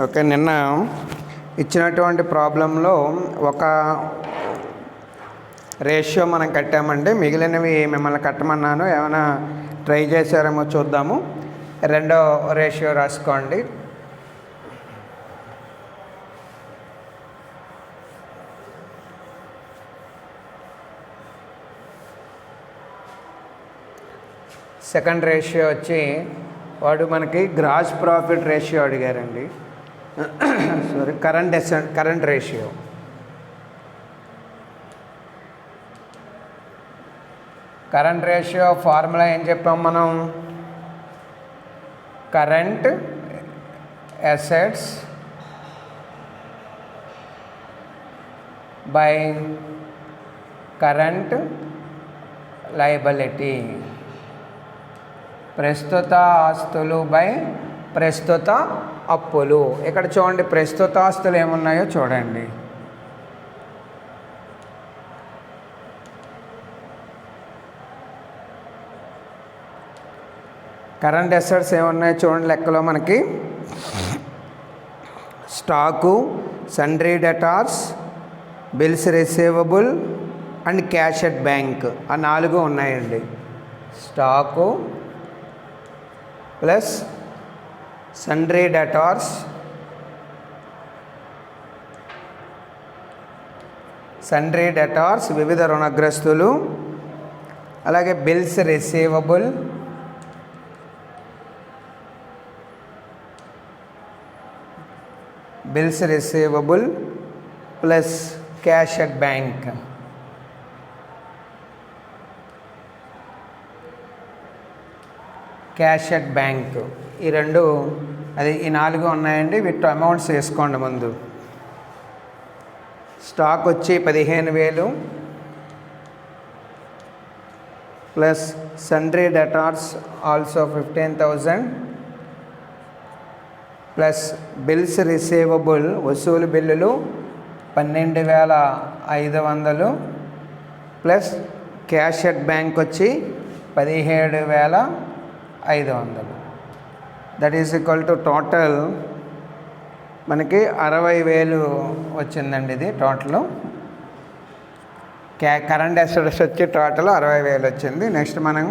Okay, నిన్న ఇచ్చినటువంటి ప్రాబ్లంలో ఒక రేషియో మనం కట్టామండి. మిగిలినవి మిమ్మల్ని కట్టమన్నాను, ఏమైనా ట్రై చేశారేమో చూద్దాము. రెండో రేషియో రాసుకోండి. సెకండ్ రేషియో వచ్చి వాడు మనకి గ్రాస్ ప్రాఫిట్ రేషియో అడిగారండి. Sorry, current ratio. Current ratio formula ఏం చెప్పాం మనం? Current assets by current liability. ప్రస్తుత ఆస్తులు బై ప్రస్తుత అప్పులు. ఇక్కడ చూడండి, ప్రస్తుత ఆస్తులు ఏమున్నాయో చూడండి. కరెంట్ అసెట్స్ ఏమున్నాయో చూడండి లెక్కలో మనకి. Stock, sundry debtors, bills receivable and cash at bank, ఆ 4 ఉన్నాయండి. స్టాకు ప్లస్ సండ్రీ డెటార్స్, వివిధ రుణగ్రస్తులు, అలాగే bills receivable, plus cash at bank. ఈ 4 ఉన్నాయండి. వీటి అమౌంట్స్ వేసుకోండి ముందు. స్టాక్ వచ్చి 15,000 plus sundry debtors also 15,000 plus bills receivable వసూలు బిల్లులు 12,500 ప్లస్ క్యాష్ అట్ బ్యాంక్ వచ్చి 17,500. That is equal to total మనకి 60,000 వచ్చిందండి. ఇది టోటల్ కరెంట్ అసెట్స్ వచ్చి టోటల్ 60,000 వచ్చింది. నెక్స్ట్ మనం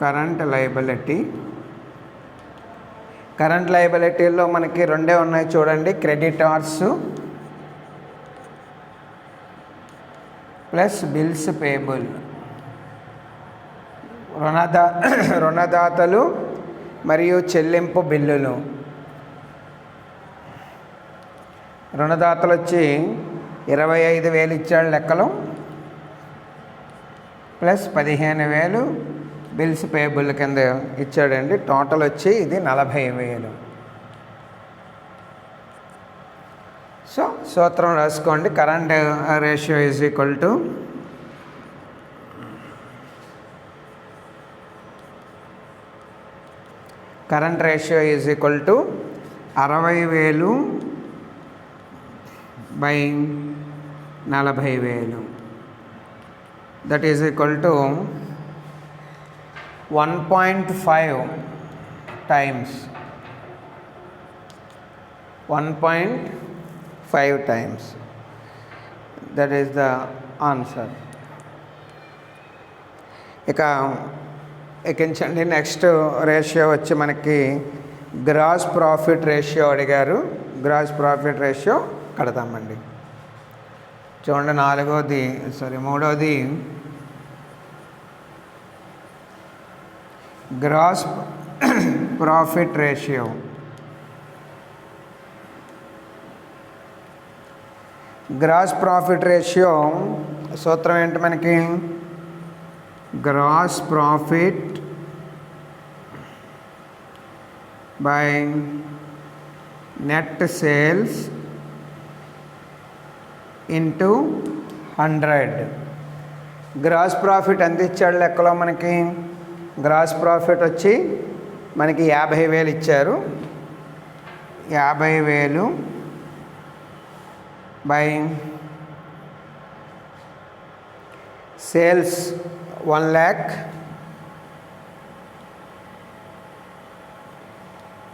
కరెంట్ లయబిలిటీలో మనకి 2 ఉన్నాయి చూడండి. Creditors plus bills payable. రుణదాతలు మరియు చెల్లింపు బిల్లులు. రుణదాతలు వచ్చి 25,000 ఇచ్చాడు లెక్కలో, ప్లస్ 15,000 బిల్స్ పేబుల్ కింద ఇచ్చాడండి. టోటల్ వచ్చి ఇది 40,000. సో సూత్రం రాసుకోండి. Current ratio is equal to current ratio is equal to 60,000 by 40,000. That is equal to 1.5 times. 1.5 times. That is the answer. ఎక్కించండి. నెక్స్ట్ రేషియో వచ్చి మనకి గ్రాస్ ప్రాఫిట్ రేషియో అడిగారు. గ్రాస్ ప్రాఫిట్ రేషియో కడతామండి. చూడండి, మూడోది gross profit ratio. Gross profit ratio సూత్రం ఏంటి మనకి? Gross profit by net sales into 100. Gross profit ఎంత ఇచ్చాడు లెక్కలో మనకి? గ్రాస్ ప్రాఫిట్ వచ్చి మనకి 50,000 ఇచ్చారు. 50,000 by sales 1 lakh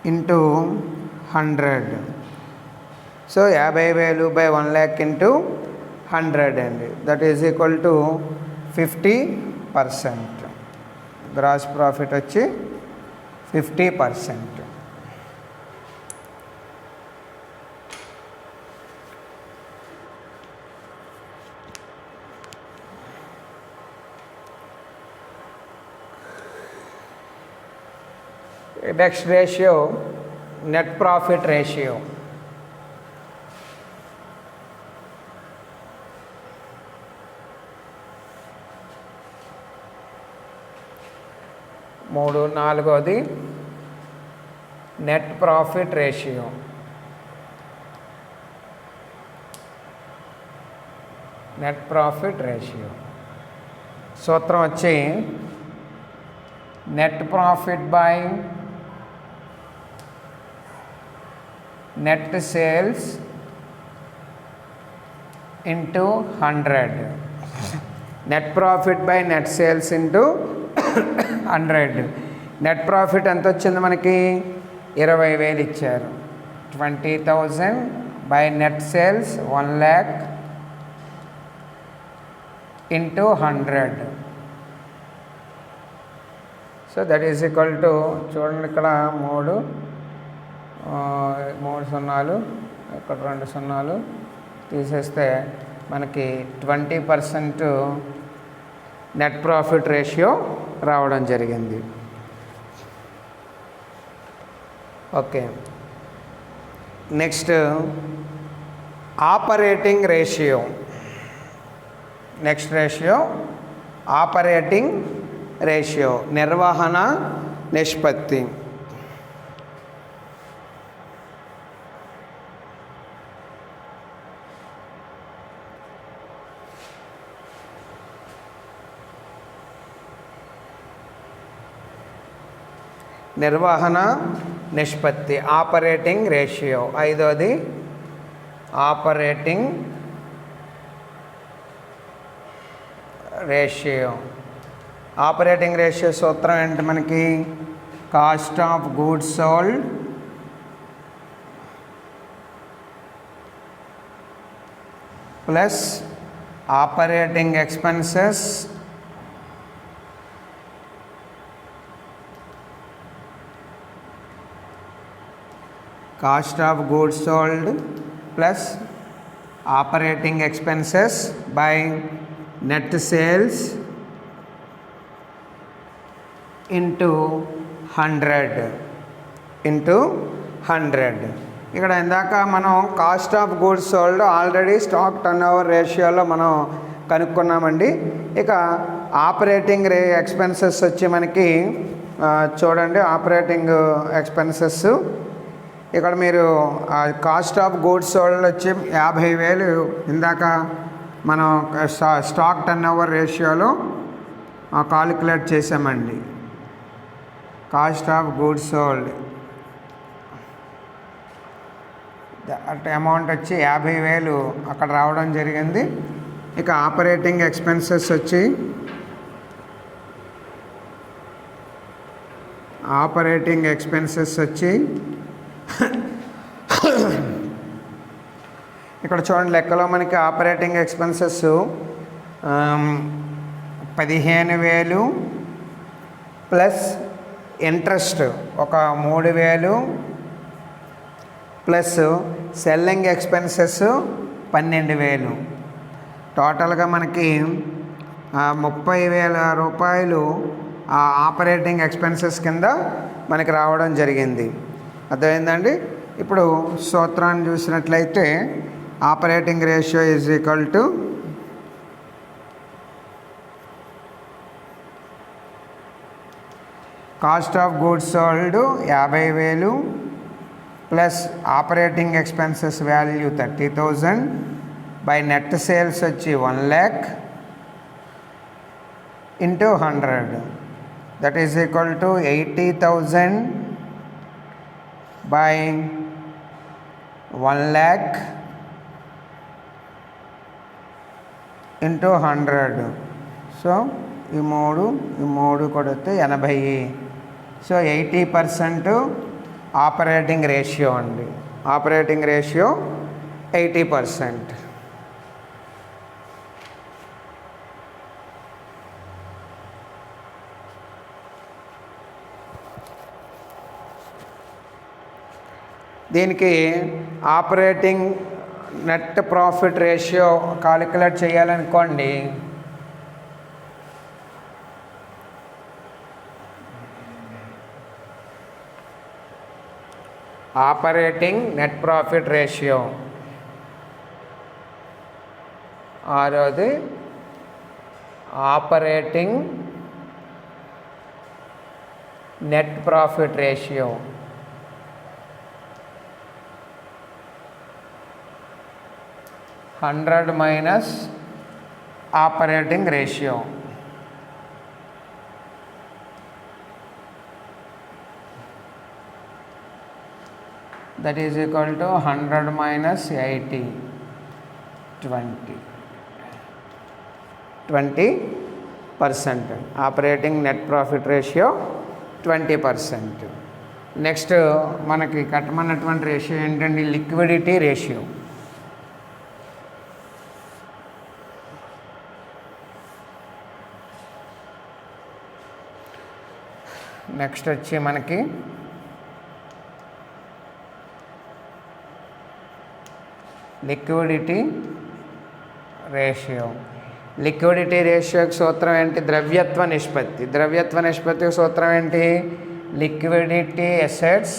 into 100. So 50,000 by 1 lakh into 100 అండి. That is equal to 50%. Gross profit వచ్చి 50%. Next ratio net profit ratio. నాలుగోది net profit ratio. Net profit ratio సూత్రం వచ్చి net profit by net sales into 100. Net profit by net sales into 100. Net profit ఎంత వచ్చింది మనకి? 20,000 ఇచ్చారు. 20,000 by net sales 1 lakh into 100. So that is equal to, చూడండి ఇక్కడ 3 సున్నాలు, ఇక్కడ 2 సున్నాలు తీసేస్తే మనకి 20% నెట్ ప్రాఫిట్ రేషియో రావడం జరిగింది. Okay, next operating ratio. Next ratio operating ratio, నిర్వహణ నిష్పత్తి. నిర్వహణ నిష్పత్తి, ఆపరేటింగ్ రేషియో. ఐదోది ఆపరేటింగ్ రేషియో. ఆపరేటింగ్ రేషియో సూత్రం ఏంటి మనకి? Cost of goods sold plus operating expenses cost of goods sold plus operating expenses by net sales into 100. ఇక్కడ ఇందాక మనం cost of goods sold already stock turnover రేషియోలో మనం కనుక్కున్నామండి. ఇక ఆపరేటింగ్ ఎక్స్పెన్సెస్ వచ్చి మనకి చూడండి, ఆపరేటింగ్ ఎక్స్పెన్సెస్ ఇక్కడ మీరు కాస్ట్ ఆఫ్ గూడ్స్ సోల్డ్ వచ్చి 50,000 ఇందాక మనం స్టాక్ టర్నోవర్ రేషియోలో కాలిక్యులేట్ చేసామండి. Cost of goods sold amount వచ్చి 50,000 అక్కడ రావడం జరిగింది. ఇక ఆపరేటింగ్ ఎక్స్పెన్సెస్ వచ్చి ఇక్కడ చూడండి, లెక్కలో మనకి ఆపరేటింగ్ ఎక్స్పెన్సెస్ 15,000 ప్లస్ ఇంట్రెస్ట్ ఒక 3,000 ప్లస్ సెల్లింగ్ ఎక్స్పెన్సెస్ 12,000. టోటల్గా మనకి 30,000 రూపాయలు ఆపరేటింగ్ ఎక్స్పెన్సెస్ కింద మనకి రావడం జరిగింది. అర్థమైందండి? ఇప్పుడు సూత్రాన్ని చూసినట్లయితే operating ratio is equal to cost of goods sold 50,000 plus operating expenses value 30,000 by net sales వచ్చి 1 lakh into 100. That is equal to 80,000 by 1 lakh into 100. So ఈ మూడు కొడితే 80. సో 80% ఆపరేటింగ్ రేషియో అండి. Operating ratio 80%. దీనికి operating net profit ratio calculate చేయాలనుకోండి, operating net profit ratio ఆరోది operating net profit ratio -100 operating ratio. That is equal to 100 - 80, 20%. Operating net profit ratio 20%. Next మనకి కట్టమన్నటువంటి ratio ఏంటండి? Liquidity ratio. Next వచ్చి మనకి liquidity ratio. Liquidity రేషియోకి సూత్రం ఏంటి? ద్రవ్యత్వ నిష్పత్తి. ద్రవ్యత్వ నిష్పత్తికి సూత్రం ఏంటి? లిక్విడిటీ అసెట్స్,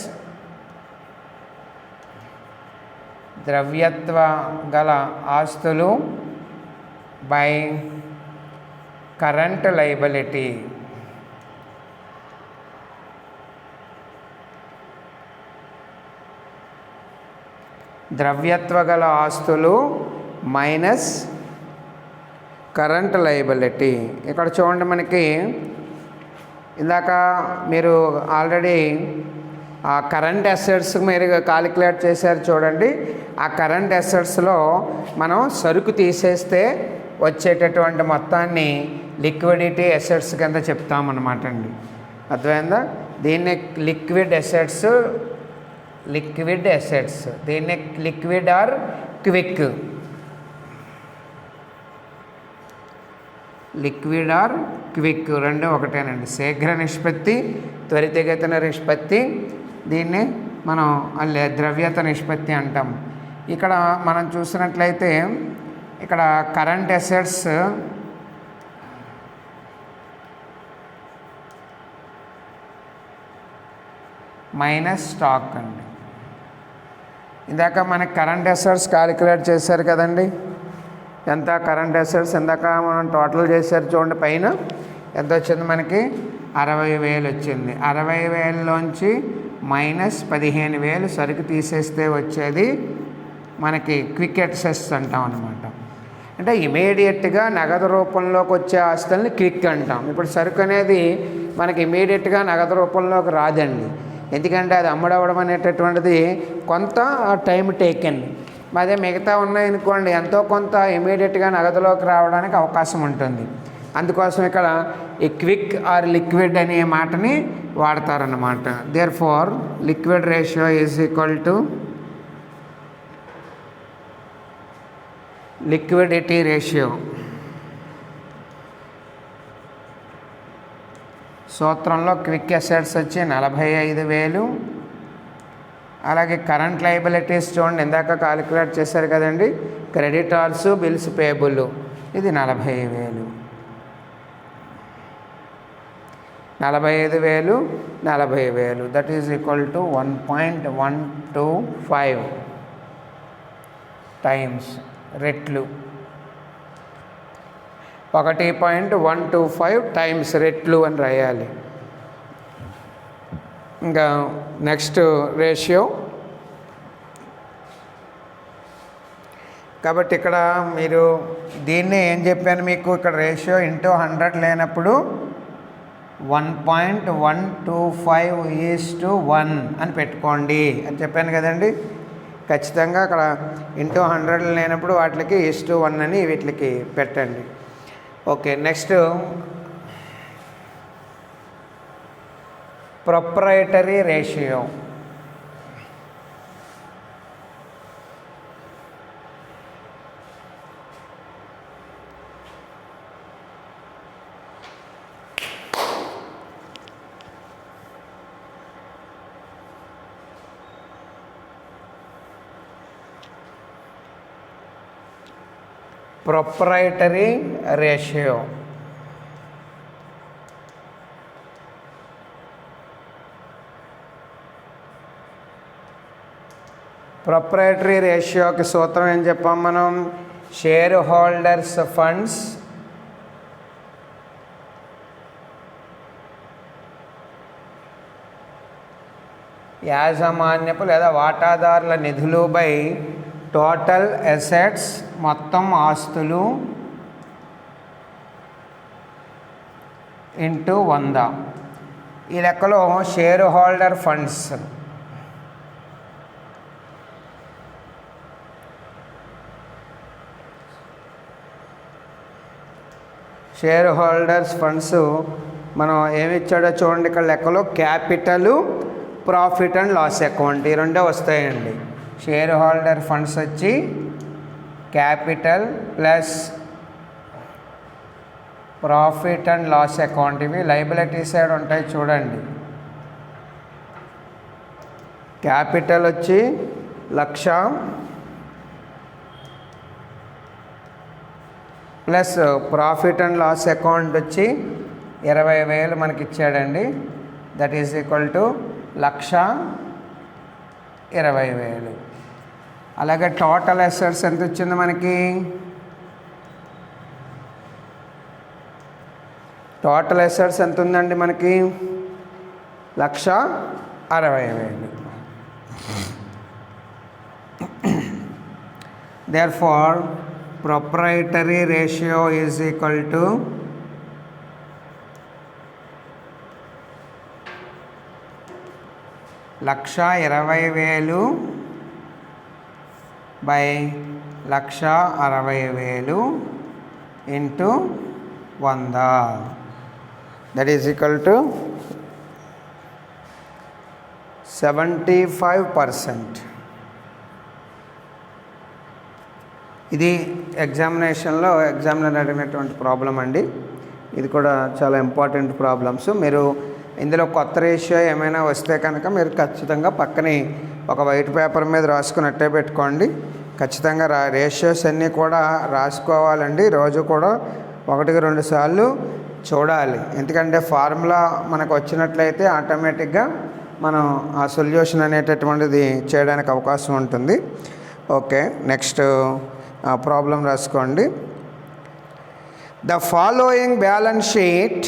ద్రవ్యత్వ గల ఆస్తులు బై కరెంట్ లయబిలిటీ. ద్రవ్యత్వ గల ఆస్తులు మైనస్ కరెంట్ లయబిలిటీ. ఇక్కడ చూడండి, మనకి ఇందాక మీరు ఆల్రెడీ ఆ కరెంట్ అసెట్స్ మీరు కాలిక్యులేట్ చేశారు చూడండి. ఆ కరెంట్ అసెట్స్లో మనం సరుకు తీసేస్తే వచ్చేటటువంటి మొత్తాన్ని లిక్విడిటీ అసెట్స్ కింద చెప్తామన్నమాట అండి. అర్థమైందా? దీన్ని లిక్విడ్ అసెట్స్, దీన్ని liquid are quick, liquid are quick రెండు ఒకటేనండి. శీఘ్ర నిష్పత్తి, త్వరితగతిన నిష్పత్తి, దీన్ని మనం ద్రవ్యత నిష్పత్తి అంటాం. ఇక్కడ మనం చూసినట్లయితే ఇక్కడ కరెంట్ అసెట్స్ మైనస్ స్టాక్ అండి. ఇందాక మనకి కరెంట్ అసెట్స్ క్యాలిక్యులేట్ చేశారు కదండి. ఎంత కరెంట్ అసెట్స్ ఇందాక మనం టోటల్ చేశారు చూడండి. పైన ఎంత వచ్చింది? మనకి 60,000 వచ్చింది. 60,000లోంచి -15,000 సరుకు తీసేస్తే వచ్చేది మనకి క్విక్ అసెట్స్ అంటాం అన్నమాట. అంటే ఇమీడియట్గా నగదు రూపంలోకి వచ్చే ఆస్తుల్ని క్విక్ అంటాం. ఇప్పుడు సరుకు అనేది మనకి ఇమీడియట్గా నగదు రూపంలోకి రాదండి. ఎందుకంటే అది అమ్ముడవడం అనేటటువంటిది కొంత టైం టేకెన్. అదే మిగతా ఉన్నాయనుకోండి, ఎంతో కొంత ఇమీడియట్గా నగదులోకి రావడానికి అవకాశం ఉంటుంది. అందుకోసం ఇక్కడ ఈ క్విక్ ఆర్ లిక్విడ్ అనే మాటని వాడతారన్నమాట. Therefore liquid ratio is equal to liquidity ratio. సూత్రంలో క్విక్ అసెట్స్ వచ్చి 45,000. అలాగే కరెంట్ లయబిలిటీస్ చూడండి, ఇందాక కాలిక్యులేట్ చేశారు కదండి. క్రెడిటార్స్, బిల్స్ పేబుల్, ఇది 40,000. 45,000, 40,000 that is equal to 1.125 times రెట్లు. 1.125 టైమ్స్ రెట్లు అని రాయాలి. ఇంకా నెక్స్ట్ రేషియో. కాబట్టి ఇక్కడ మీరు దీన్ని ఏం చెప్పాను మీకు, ఇక్కడ రేషియో ఇంటూ 100 లేనప్పుడు 1.125:1 అని పెట్టుకోండి అని చెప్పాను కదండి. ఖచ్చితంగా అక్కడ ఇంటూ 100 లేనప్పుడు వాటికి 1 అని వీటికి పెట్టండి. Okay, next proprietary ratio. Proprietary ratio. Proprietary రేషియోకి సూత్రం ఏం చెప్పాం మనం? షేర్ హోల్డర్స్ ఫండ్స్ యాజమాన్యపు లేదా వాటాదారుల నిధులు బై టోటల్ అసెట్స్, మొత్తం ఆస్తులు ఇంటూ 100. ఈ లెక్కలో షేర్ హోల్డర్ ఫండ్స్ మనం ఏమి ఇచ్చాడో చూడండి. ఇక్కడ లెక్కలో capital, profit and loss account ఈ రెండే వస్తాయండి. షేర్ హోల్డర్ ఫండ్స్ వచ్చి capital plus profit and loss account, ఇవి లయబిలిటీ సైడ్ ఉంటాయి చూడండి. క్యాపిటల్ వచ్చి 1,00,000 plus profit and loss account వచ్చి 20,000 మనకి ఇచ్చాడండి. That is equal to 1,20,000. అలాగే టోటల్ అసెట్స్ ఎంత వచ్చింది మనకి? టోటల్ అసెట్స్ ఎంత ఉందండి మనకి? 1,60,000. Therefore, proprietary ratio is equal to 1,20,000 by 1,60,000 into 100. That is equal to 75%. ఇది ఎగ్జామినేషన్లో ఎగ్జామ్లో అడిగినటువంటి ప్రాబ్లం అండి. ఇది కూడా చాలా ఇంపార్టెంట్ ప్రాబ్లమ్స్. మీరు ఇందులో కొత్త రేషియో ఏమైనా వస్తే కనుక మీరు ఖచ్చితంగా పక్కనే ఒక వైట్ పేపర్ మీద రాసుకున్నట్టే పెట్టుకోండి. ఖచ్చితంగా రేషియోస్ అన్నీ కూడా రాసుకోవాలండి. రోజు కూడా 1-2 సార్లు చూడాలి. ఎందుకంటే ఫార్ములా మనకు వచ్చినట్లయితే ఆటోమేటిక్గా మనం ఆ సొల్యూషన్ అనేటటువంటిది చేయడానికి అవకాశం ఉంటుంది. ఓకే, నెక్స్ట్ ప్రాబ్లం రాసుకోండి. The following balance sheet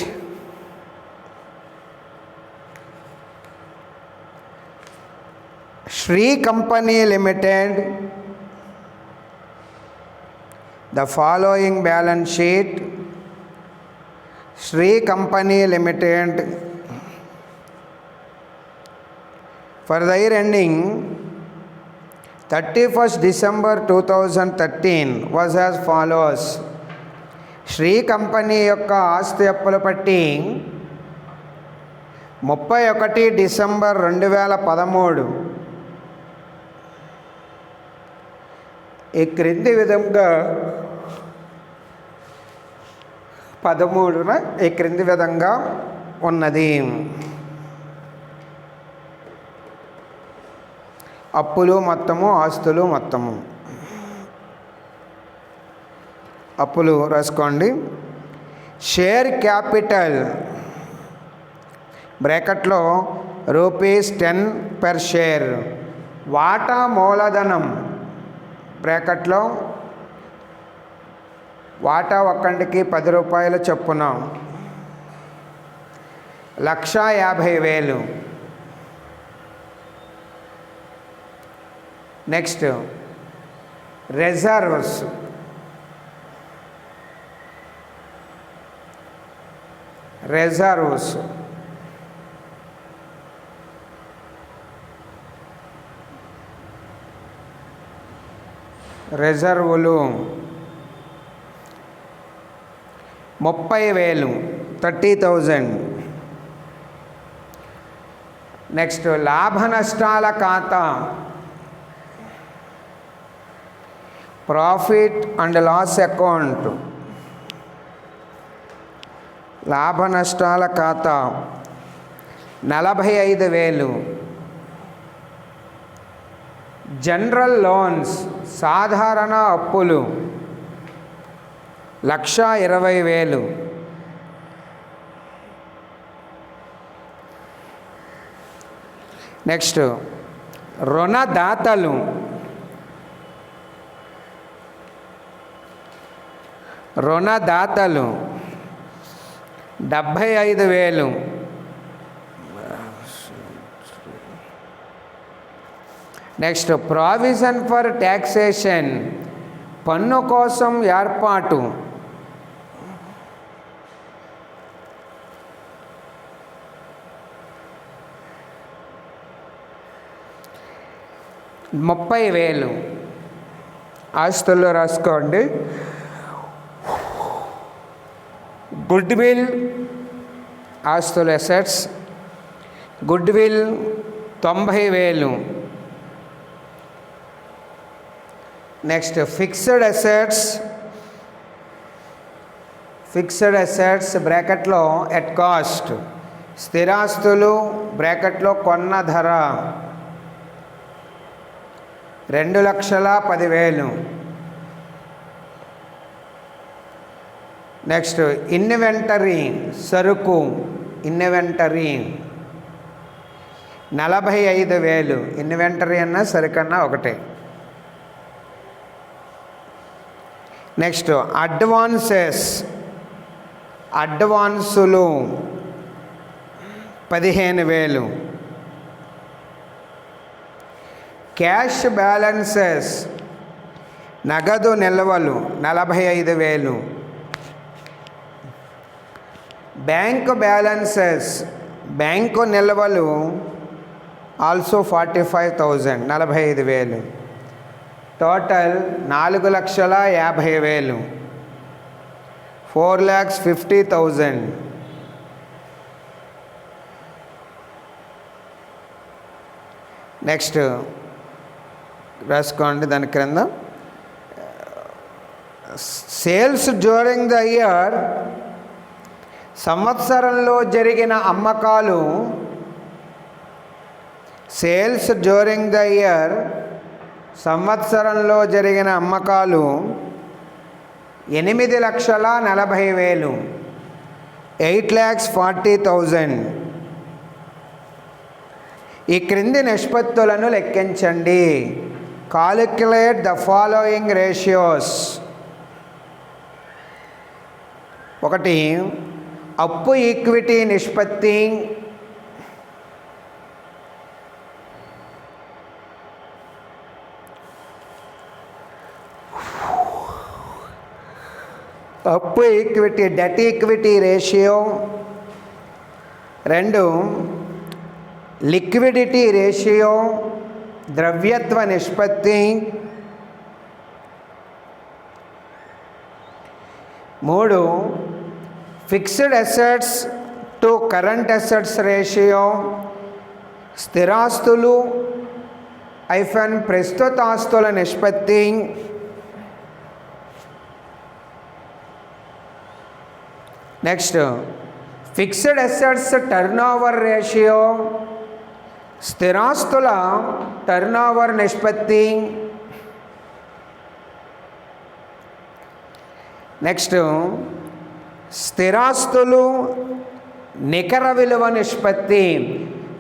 Sri company limited. The following balance sheet Sri Company Limited for the year ending 31st December 2013 was as follows. Sri company యొక్క ఆస్తి అప్పుల పట్టి 31 డిసెంబర్ 2013 ఈ క్రింది విధంగా 13న ఈ క్రింది విధంగా ఉన్నది. అప్పులు మొత్తము, ఆస్తులు మొత్తము. అప్పులు రాసుకోండి. షేర్ క్యాపిటల్ బ్రాకెట్లో ₹10 per షేర్. వాటా మూలధనం బ్రాకెట్లో వాటా ఒక్కంటికి ₹10 చొప్పున ₹1,50,000. Next reserves. రిజర్వులు 30,000, 30,000. నెక్స్ట్ లాభ నష్టాల ఖాతా, ప్రాఫిట్ అండ్ లాస్ అకౌంట్. లాభ నష్టాల ఖాతా 45,000. జనరల్ లోన్స్, సాధారణ అప్పులు 1,20,000. నెక్స్ట్ రుణదాతలు 75,000. నెక్స్ట్ ప్రావిజన్ ఫర్ ట్యాక్సేషన్, పన్ను కోసం ఏర్పాటు, 30,000. ఆస్తుల్లో రాసుకోండి. గుడ్ విల్ ఆస్తులు assets, good will 90,000. Next fixed assets బ్రాకెట్లో ఎట్ కాస్ట్, స్థిరాస్తులు బ్రాకెట్లో కొన్న ధర 2,10,000. నెక్స్ట్ ఇన్వెంటరీ సరుకు, ఇన్వెంటరీ 45,000. ఇన్వెంటరీ అన్నా సరుకన్నా ఒకటే. నెక్స్ట్ అడ్వాన్సులు 15,000. క్యాష్ బ్యాలెన్సెస్ నగదు నిల్వలు 45,000. బ్యాంకు బ్యాలెన్సెస్ బ్యాంకు నిల్వలు ఆల్సో 45,000, 45,000. టోటల్ 4,50,000, 4,50,000. నెక్స్ట్ రాసుకోండి దాని క్రింద సేల్స్ డ్యూరింగ్ ద ఇయర్, సంవత్సరంలో జరిగిన అమ్మకాలు, సేల్స్ డ్యూరింగ్ ద ఇయర్ సంవత్సరంలో జరిగిన అమ్మకాలు 8,40,000, 8,40,000. ఈ క్రింది నిష్పత్తులను లెక్కించండి. Calculate the following ratios. 1 అప్పు ఈక్విటీ నిష్పత్తి, అప్పు equity debt equity ratio. 2 liquidity ratio, ద్రవ్యత్వ నిష్పత్తి. 3 fixed assets to current assets ratio, స్థిరాస్తులు ప్రస్తుత ఆస్తుల నిష్పత్తి. Next fixed assets turnover ratio, స్థిరాస్తుల టర్నోవర్ నిష్పత్తి. నెక్స్ట్ స్థిరాస్తులు నికర విలువ నిష్పత్తి,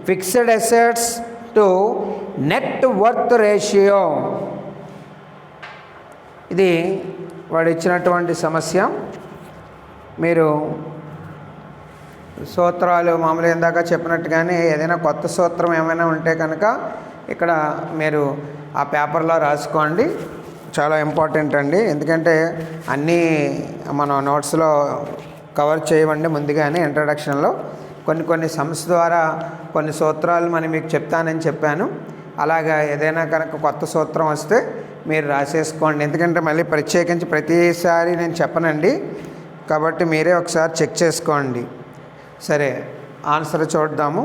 fixed assets to net worth ratio. ఇది వాడు ఇచ్చినటువంటి సమస్య. మీరు సూత్రాలు మామూలుగా ఇందాక చెప్పినట్టుగానే ఏదైనా కొత్త సూత్రం ఏమైనా ఉంటే కనుక ఇక్కడ మీరు ఆ పేపర్లో రాసుకోండి. చాలా ఇంపార్టెంట్ అండి. ఎందుకంటే అన్నీ మనం నోట్స్లో కవర్ చేయమండి ముందుగానే. ఇంట్రడక్షన్లో కొన్ని సమ్స్ ద్వారా కొన్ని సూత్రాలు మీకు చెప్తానని చెప్పాను. అలాగా ఏదైనా కనుక కొత్త సూత్రం వస్తే మీరు రాసేసుకోండి. ఎందుకంటే మళ్ళీ ప్రత్యేకించి ప్రతిసారి నేను చెప్పనండి, కాబట్టి మీరే ఒకసారి చెక్ చేసుకోండి. సరే, ఆన్సర్ చూద్దాము.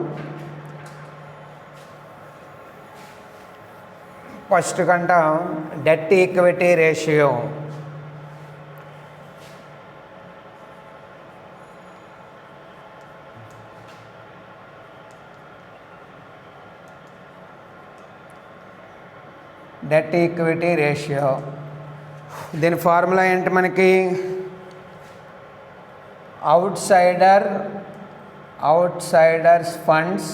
ఫస్ట్ కంట debt equity ratio. Debt equity ratio దీని ఫార్ములా ఏంటి? మనకి అవుట్సైడర్స్ ఫండ్స్,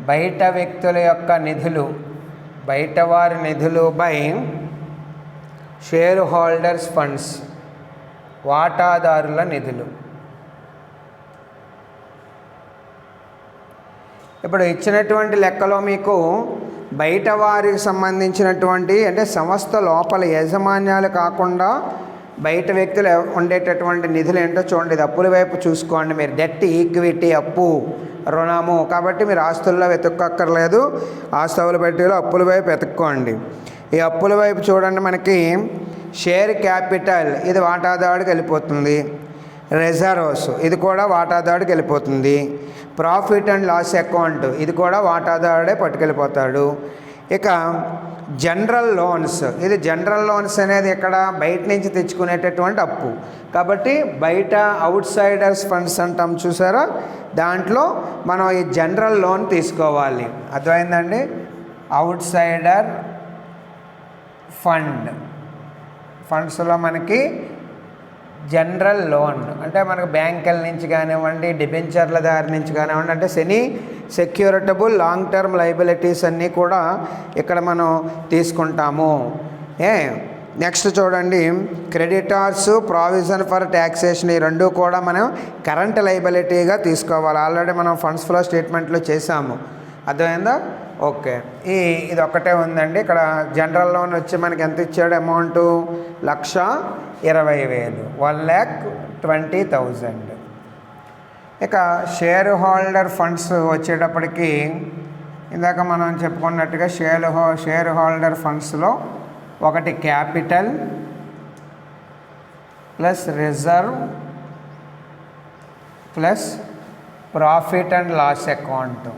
బయట వ్యక్తుల యొక్క నిధులు, బయటవారి నిధులు బై షేర్ హోల్డర్స్ ఫండ్స్, వాటాదారుల నిధులు. ఇప్పుడు ఇచ్చినటువంటి లెక్కలో మీకు బయట వారికి సంబంధించినటువంటి అంటే సంస్థ లోపల యాజమాన్యాలు కాకుండా బయట వ్యక్తులు ఉండేటటువంటి నిధులు ఏంటో చూడండి. ఇది అప్పుల వైపు చూసుకోండి మీరు. డెట్, ఈక్విటీ, అప్పు, రుణము. కాబట్టి మీరు ఆస్తుల్లో వెతుక్కోక్కర్లేదు, ఆస్తుల బట్టిలో అప్పుల వైపు వెతుక్కోండి. ఈ అప్పుల వైపు చూడండి, మనకి షేర్ క్యాపిటల్ ఇది వాటాదారుడికి వెళ్ళిపోతుంది. రిజర్వ్స్ ఇది కూడా వాటాదారుడికి వెళ్ళిపోతుంది. ప్రాఫిట్ అండ్ లాస్ అకౌంట్ ఇది కూడా వాటాదారుడే పట్టుకెళ్ళిపోతాడు. ఇక జనరల్ లోన్స్, ఇది జనరల్ లోన్స్ అనేది ఇక్కడ బయట నుంచి తెచ్చుకునేటటువంటి అప్పు. కాబట్టి బయట అవుట్సైడర్స్ ఫండ్స్ అంటాం చూసారా, దాంట్లో మనం ఈ జనరల్ లోన్ తీసుకోవాలి. అర్థమైందండి? అవుట్సైడర్ ఫండ్స్లో మనకి జనరల్ లోన్ అంటే మనకు బ్యాంకుల నుంచి కానివ్వండి, డిబెంచర్ల దారి నుంచి కానివ్వండి, అంటే సెమీ సెక్యూరిటబుల్ లాంగ్ టర్మ్ లయబిలిటీస్ అన్నీ కూడా ఇక్కడ మనం తీసుకుంటాము. నెక్స్ట్ చూడండి, క్రెడిటార్స్, ప్రావిజన్ ఫర్ ట్యాక్సేషన్ ఈ రెండు కూడా మనం కరెంట్ లయబిలిటీగా తీసుకోవాలి. ఆల్రెడీ మనం ఫండ్స్ ఫ్లో స్టేట్మెంట్లో చేసాము. అర్థమైందా? ఓకే. ఇది ఒక్కటే ఉందండి. ఇక్కడ జనరల్ లోన్ వచ్చి మనకి ఎంత ఇచ్చాడు అమౌంటు? 1,20,000, 1,20,000. ఇక షేర్ హోల్డర్ ఫండ్స్ వచ్చేటప్పటికి ఇందాక మనం చెప్పుకున్నట్టుగా షేర్ హోల్డర్ ఫండ్స్లో ఒకటి capital plus reserve plus profit and loss account.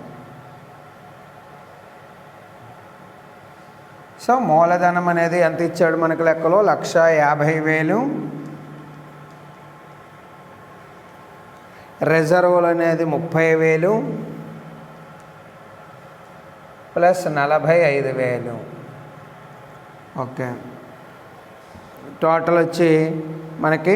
So మూలధనం అనేది ఎంత ఇచ్చాడు మనకు లెక్కలో? 1,50,000. రిజర్వులు అనేది 30,000 ప్లస్ 45,000. ఓకే. టోటల్ వచ్చి మనకి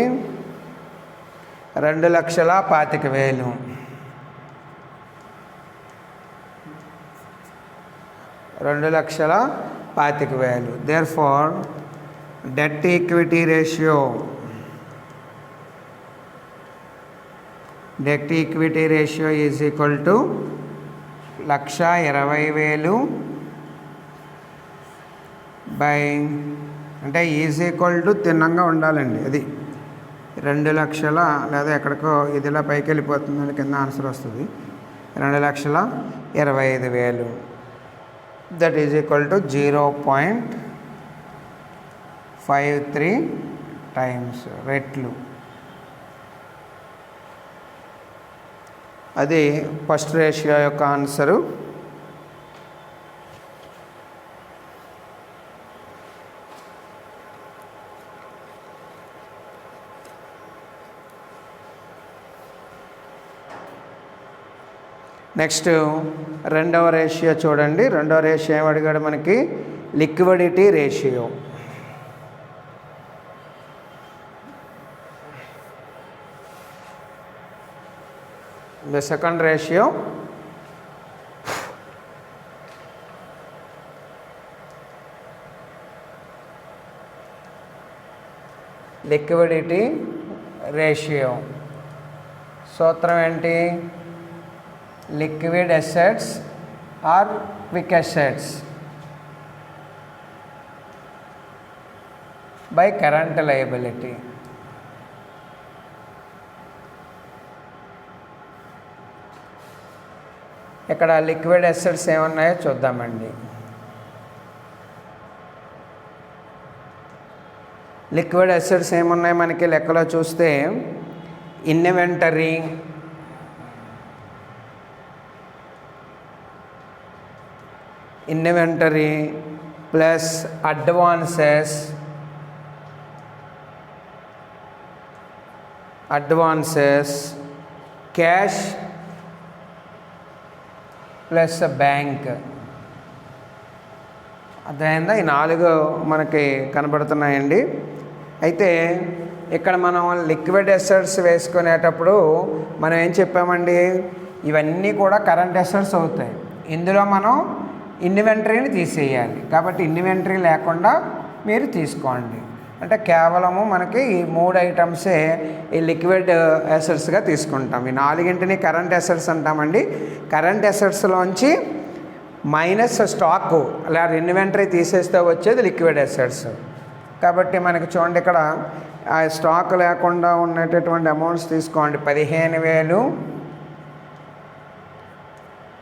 2,25,000. Therefore, debt equity ratio is equal to 1,20,000 by అంటే ఈజ్ ఈక్వల్ టు తిన్నంగా ఉండాలండి. అది 2,00,000 లేదా ఎక్కడికో ఇదిలా పైకి వెళ్ళిపోతుంది, కింద ఆన్సర్ వస్తుంది. 2,25,000 that is equal to 0.53 times రెట్లు. అది ఫస్ట్ రేషియో యొక్క ఆన్సరు. నెక్స్ట్ రెండవ రేషియో చూడండి. రెండవ రేషియో ఏం అడిగాడు మనకి? Liquidity ratio. The second ratio liquidity ratio సూత్రం ఏంటి? liquid assets or quick assets by current liability. ఇక్కడ లిక్విడ్ అసెట్స్ ఏమన్నాయో చూద్దామండి. లిక్విడ్ అసెట్స్ ఏమున్నాయి మనకి లెక్కలో చూస్తే inventory, plus advances, cash plus bank. అర్థమైందా? ఈ 4 మనకి కనబడుతున్నాయండి. అయితే ఇక్కడ మనం లిక్విడ్ అసెట్స్ వేసుకునేటప్పుడు మనం ఏం చెప్పామండి, ఇవన్నీ కూడా కరెంట్ అసెట్స్ అవుతాయి. ఇందులో మనం ఇన్వెంటరీని తీసేయాలి. కాబట్టి ఇన్వెంటరీ లేకుండా మీరు తీసుకోండి. అంటే కేవలము మనకి ఈ 3 ఐటమ్సే ఈ లిక్విడ్ అసెట్స్గా తీసుకుంటాం. ఈ 4ని కరెంట్ అసెట్స్ అంటామండి. కరెంట్ అసెట్స్లోంచి మైనస్ స్టాకు అలా ఇన్వెంటరీ తీసేస్తే వచ్చేది లిక్విడ్ అసెట్స్. కాబట్టి మనకి చూడండి ఇక్కడ ఆ స్టాక్ లేకుండా ఉన్నటువంటి అమౌంట్స్ తీసుకోండి. 15,000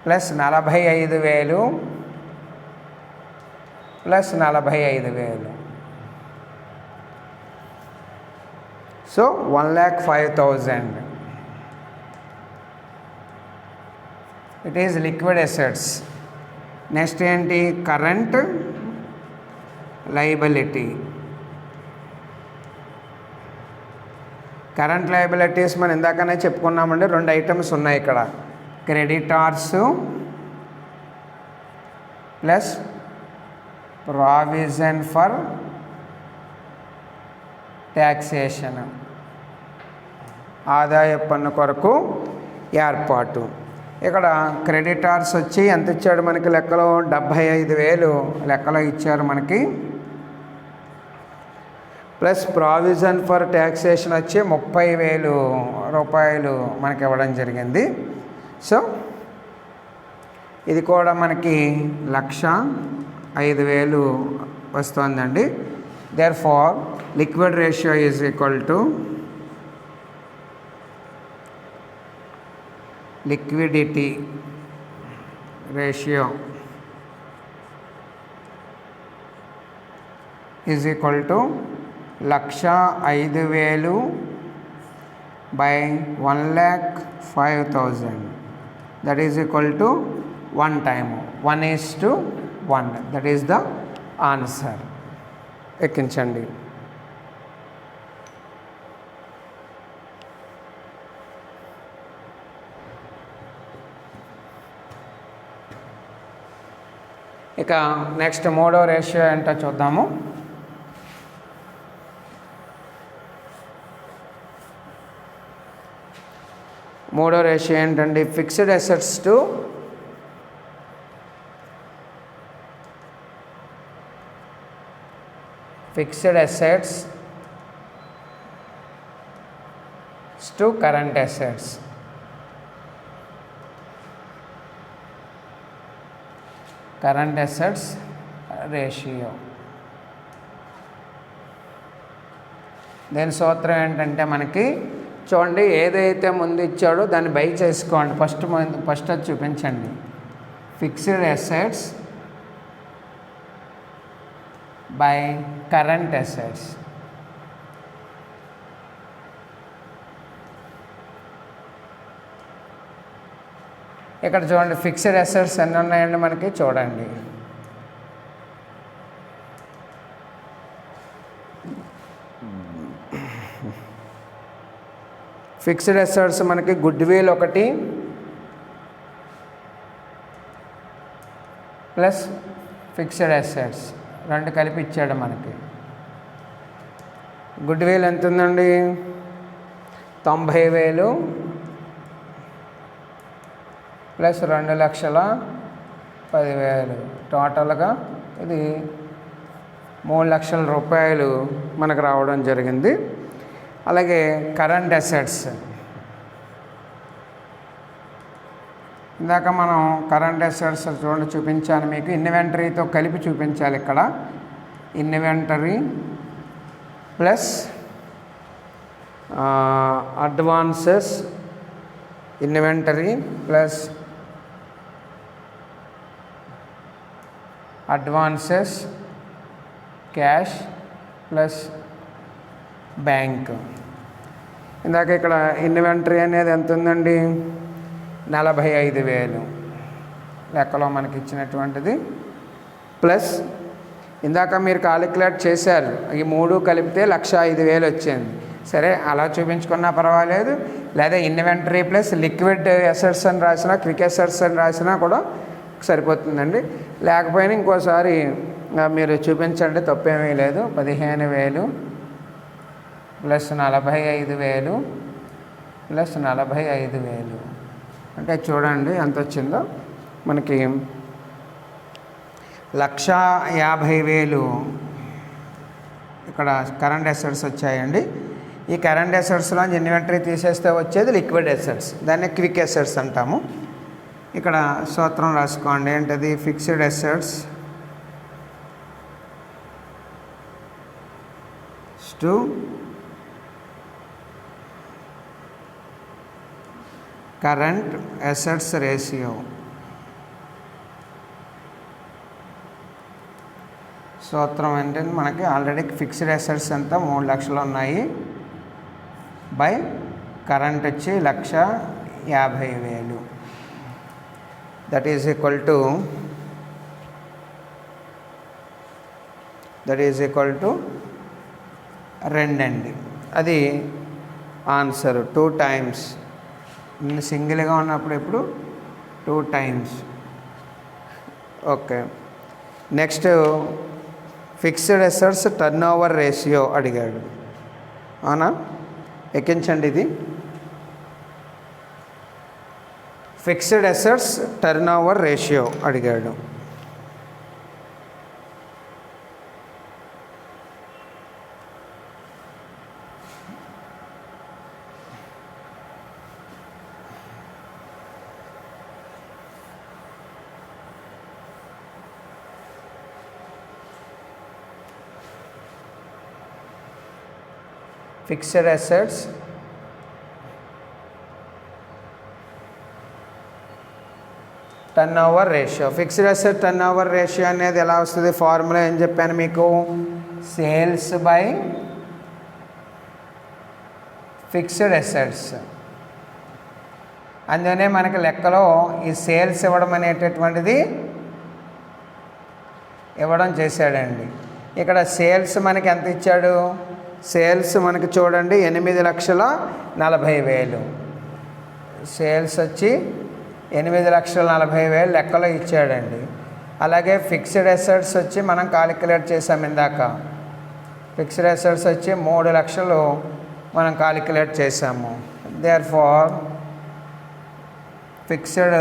plus 45,000 plus 45,000. So 1,05,000 it is liquid assets. Next ఏంటి, కరెంట్ లయబిలిటీ. కరెంట్ లయబిలిటీస్ మనం ఇందాకనే చెప్పుకున్నామండి. 2 ఐటమ్స్ ఉన్నాయి ఇక్కడ, creditors plus provision for taxation, ఆదాయ పన్ను కొరకు ఏర్పాటు. ఇక్కడ క్రెడిటార్స్ వచ్చి ఎంత ఇచ్చాడు మనకి లెక్కలో, 75,000 లెక్కలో ఇచ్చారు మనకి. ప్లస్ ప్రావిజన్ ఫర్ ట్యాక్సేషన్ వచ్చి 30,000 రూపాయలు మనకి ఇవ్వడం జరిగింది. సో ఇది కూడా మనకి 1,05,000 వస్తుందండి. Therefore liquid ratio is equal to liquidity ratio is equal to 1,05,000 by 1,05,000, that is equal to 1 time 1:1. that is the answer. ఎక్కించండి. ఇక నెక్స్ట్ 3వ రేషియో ఏంటో చూద్దాము. మూడో రేషియో ఏంటండి, fixed assets to current assets. Current assets ratio. దీని సూత్రం ఏంటంటే మనకి చూడండి, ఏదైతే ముందు ఇచ్చాడో దాన్ని బై చేసుకోండి. ఫస్ట్ అది చూపించండి. Fixed assets by current assets. ఇక్కడ చూడండి ఫిక్స్డ్ అసెట్స్ ఎన్ని ఉన్నాయండి మనకి చూడండి. ఫిక్స్డ్ అసెట్స్ మనకి గుడ్ విల్ ఒకటి ప్లస్ ఫిక్స్డ్ అసెట్స్ 2 కలిపి ఇచ్చాడు మనకి. గుడ్ విల్ ఎంత ఉందండి, 90,000 ప్లస్ 2,10,000, టోటల్గా ఇది 3,00,000 రూపాయలు మనకు రావడం జరిగింది. అలాగే కరెంట్ అసెట్స్, ఇందాక మనం కరెంట్ అసెట్స్ చూడండి చూపించాను మీకు, ఇన్వెంటరీతో కలిపి చూపించాలి. ఇక్కడ inventory plus advances, inventory plus advances, cash plus bank. ఇందాక ఇక్కడ ఇన్వెంటరీ అనేది ఎంత ఉందండి, 45,000 లెక్కలో మనకి ఇచ్చినటువంటిది. ప్లస్ ఇందాక మీరు కాలిక్యులేట్ చేశారు, ఈ 3 కలిపితే 1,05,000 వచ్చింది. సరే అలా చూపించుకున్నా పర్వాలేదు, లేదా ఇన్వెంటరీ ప్లస్ లిక్విడ్ అసెట్స్ అని రాసినా, క్విక్ అసెట్స్ అని రాసినా కూడా సరిపోతుందండి. లేకపోయినా ఇంకోసారి మీరు చూపించండి, తప్పేమీ లేదు. 15,000 ప్లస్ 45,000 ప్లస్ 45,000 అంటే చూడండి ఎంత వచ్చిందో మనకి 1,50,000 ఇక్కడ కరెంట్ అసెట్స్ వచ్చాయండి. ఈ కరెంట్ అసెట్స్లో ఇన్వెంటరీ తీసేస్తే వచ్చేది లిక్విడ్ అసెట్స్, దాన్ని క్విక్ అసెట్స్ అంటాము. ఇక్కడ సూత్రం రాసుకోండి. ఏంటది? Fixed assets to current assets ratio. సూత్రం ఏంటంటే మనకి ఆల్రెడీ ఫిక్స్డ్ అసెట్స్ అంతా 3 లక్షలు ఉన్నాయి బై కరెంట్ వచ్చి 1,50,000. దట్ ఈజ్ ఈక్వల్ టు 2 అండి. అది ఆన్సర్ 2 టైమ్స్. సింగిల్గా ఉన్నప్పుడు ఇప్పుడు 2 times. Okay, next fixed assets turn over ratio అడిగాడు. అవునా? ఎక్కించండి. ఇది fixed assets turn over ratio అడిగాడు. Fixed assets turn over ratio. Fixed asset turn over ratio అనేది ఎలా వస్తుంది? ఫార్ములా ఏం చెప్పాను మీకు? Sales by fixed assets. అందుకనే మనకి లెక్కలో ఈ సేల్స్ ఇవ్వడం చేశాడండి. ఇక్కడ సేల్స్ మనకి ఎంత ఇచ్చాడు? సేల్స్ మనకి చూడండి 8,40,000. సేల్స్ వచ్చి 8,40,000 లెక్కలో ఇచ్చాడండి. అలాగే ఫిక్స్డ్ అసెట్స్ వచ్చి మనం కాలిక్యులేట్ చేసాం ఇందాక. ఫిక్స్డ్ అసెట్స్ వచ్చి 3 లక్షలు మనం కాలిక్యులేట్ చేసాము. Therefore fixed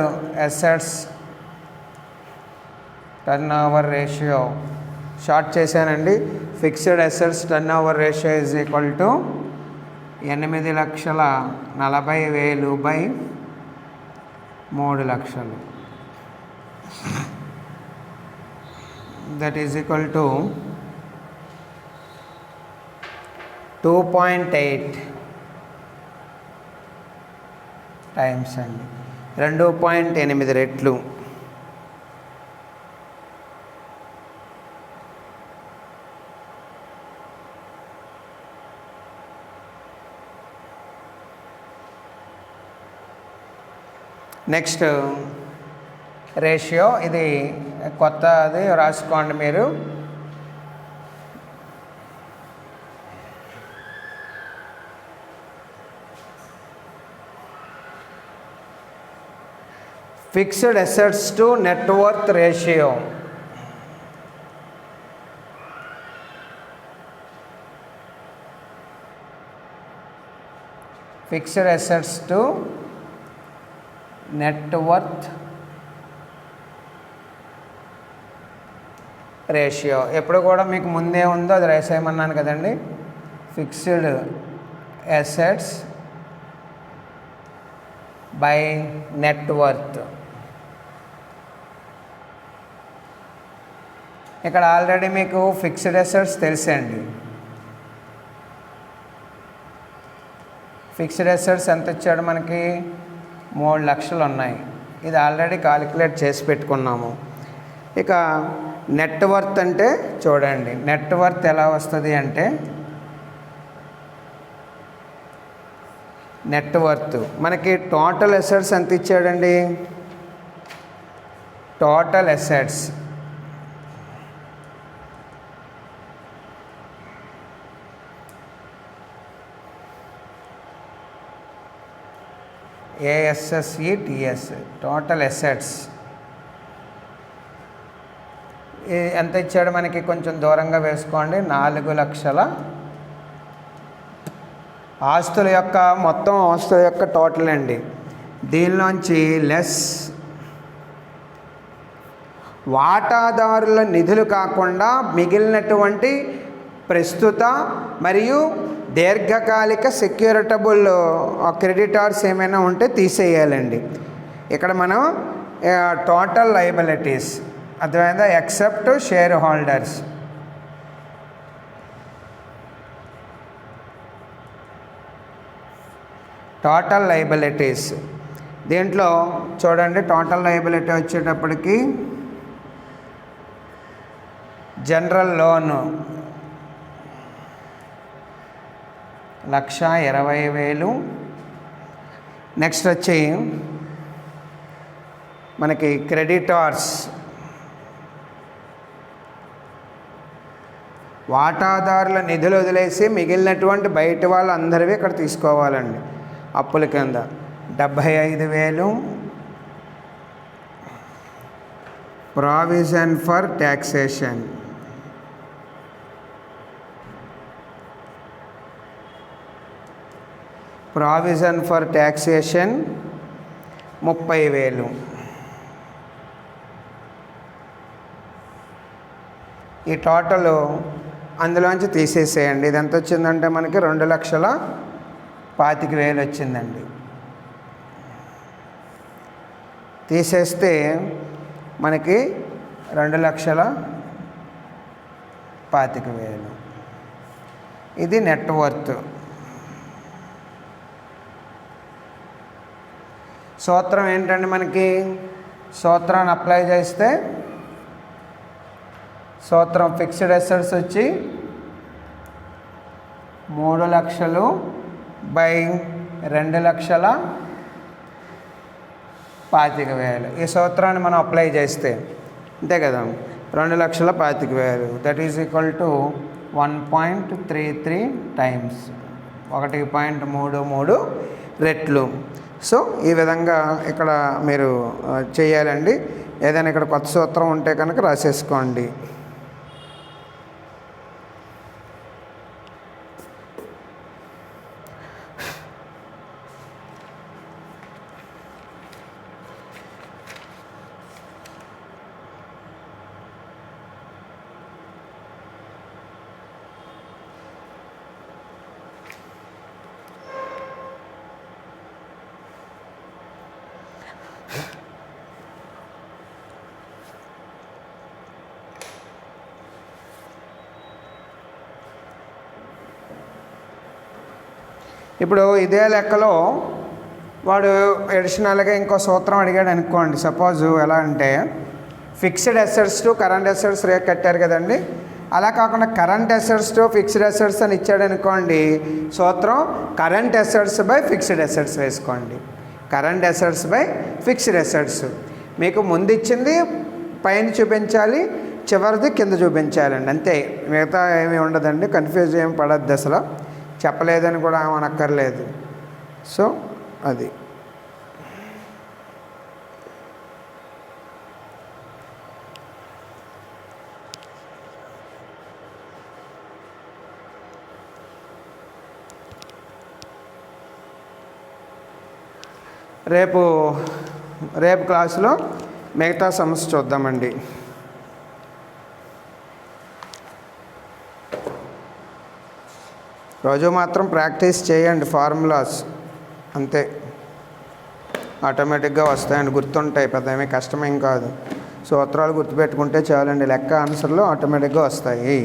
assets turn over ratio short చేశానండి. Fixed assets turn over ratio is equal to 8,40,000 by 3 లక్షలు. That is equal to 2.8 times అండి. 2.8 రెట్లు. నెక్స్ట్ రేషియో, ఇది కొత్తది రాసుకోండి మీరు. Fixed assets to net worth ratio. Fixed assets to net worth ratio. ఎప్పుడు కూడా మీకు ముందే ఉందో అది రాసేయమన్నాను కదండి. Fixed assets by net worth. ఇక్కడ ఆల్రెడీ మీకు ఫిక్స్డ్ అసెట్స్ తెలుసండి. ఫిక్స్డ్ అసెట్స్ ఎంత ఇచ్చాడు మనకి? 3 లక్షలు ఉన్నాయి. ఇది ఆల్రెడీ కాలిక్యులేట్ చేసి పెట్టుకున్నాము. ఇక నెట్వర్త్ అంటే చూడండి, నెట్వర్త్ ఎలా వస్తుంది అంటే, నెట్వర్త్ మనకి టోటల్ అసెట్స్ ఎంత ఇచ్చాడండి? Total assets ASSETS total assets ఎంత ఇచ్చాడు మనకి? కొంచెం దూరంగా వేసుకోండి. 4,40,000 ఆస్తుల యొక్క మొత్తం ఆస్తుల యొక్క టోటల్ అండి. దీనిలోంచి లెస్ వాటాదారుల నిధులు కాకుండా మిగిలినటువంటి ప్రస్తుత మరియు దీర్ఘకాలిక సెక్యూరిటబుల్ క్రెడిటార్స్ ఏమైనా ఉంటే తీసేయాలండి. ఇక్కడ మనం టోటల్ లయబిలిటీస్ అర్థమైందా, except share holders. Total liabilities దీంట్లో చూడండి, టోటల్ లయబిలిటీ వచ్చేటప్పటికి జనరల్ లోను 1,20,000. నెక్స్ట్ వచ్చి మనకి క్రెడిటార్స్ వాటాదారుల నిధులు వదిలేసి మిగిలినటువంటి బయట వాళ్ళందరివి ఇక్కడ తీసుకోవాలండి. అప్పుల కింద 75,000. Provision for taxation provision for taxation 30,000. ఈ టోటల్ అందులోంచి తీసేసేయండి. ఇది ఎంత వచ్చిందంటే మనకి 2,25,000 వచ్చిందండి. తీసేస్తే మనకి 2,25,000. ఇది నెట్ వర్త్. సూత్రం ఏంటండి, మనకి సూత్రాన్ని అప్లై చేస్తే సూత్రం ఫిక్స్డ్ అసెట్స్ వచ్చి 3,00,000 బై 2,25,000. ఈ సూత్రాన్ని మనం అప్లై చేస్తే అంతే కదా, 2,25,000 that is equal to 1.33 times 1.33 రెట్లు. సో ఈ విధంగా ఇక్కడ మీరు చేయాలండి. ఏదైనా ఇక్కడ కొత్త సూత్రం ఉంటే కనుక రాసేసుకోండి. ఇప్పుడు ఇదే లెక్కలో వాడు అడిషనల్గా ఇంకో సూత్రం అడిగాడు అనుకోండి. సపోజు ఎలా అంటే fixed assets to current assets rate కట్టారు కదండి, అలా కాకుండా current assets to fixed assets అని ఇచ్చాడు అనుకోండి. సూత్రం current assets by fixed assets వేసుకోండి. Current assets by fixed assets. మీకు ముందు ఇచ్చింది పైన చూపించాలి, చివరిది కింద చూపించాలండి, అంతే. మిగతా ఏమీ ఉండదండి. కన్ఫ్యూజ్ ఏమి పడద్దు, అసలు చెప్పలేదని కూడా అనక్కర్లేదు. సో అది రేపు క్లాసులో మిగతా సమస్య చూద్దామండి. రోజు మాత్రం ప్రాక్టీస్ చేయండి ఫార్ములాస్, అంతే. ఆటోమేటిక్గా వస్తాయండి, గుర్తుంటాయి, పెద్ద ఏమీ కష్టమేం కాదు. సూత్రాలు గుర్తుపెట్టుకుంటే చాలండి, లెక్క ఆన్సర్లు ఆటోమేటిక్గా వస్తాయి.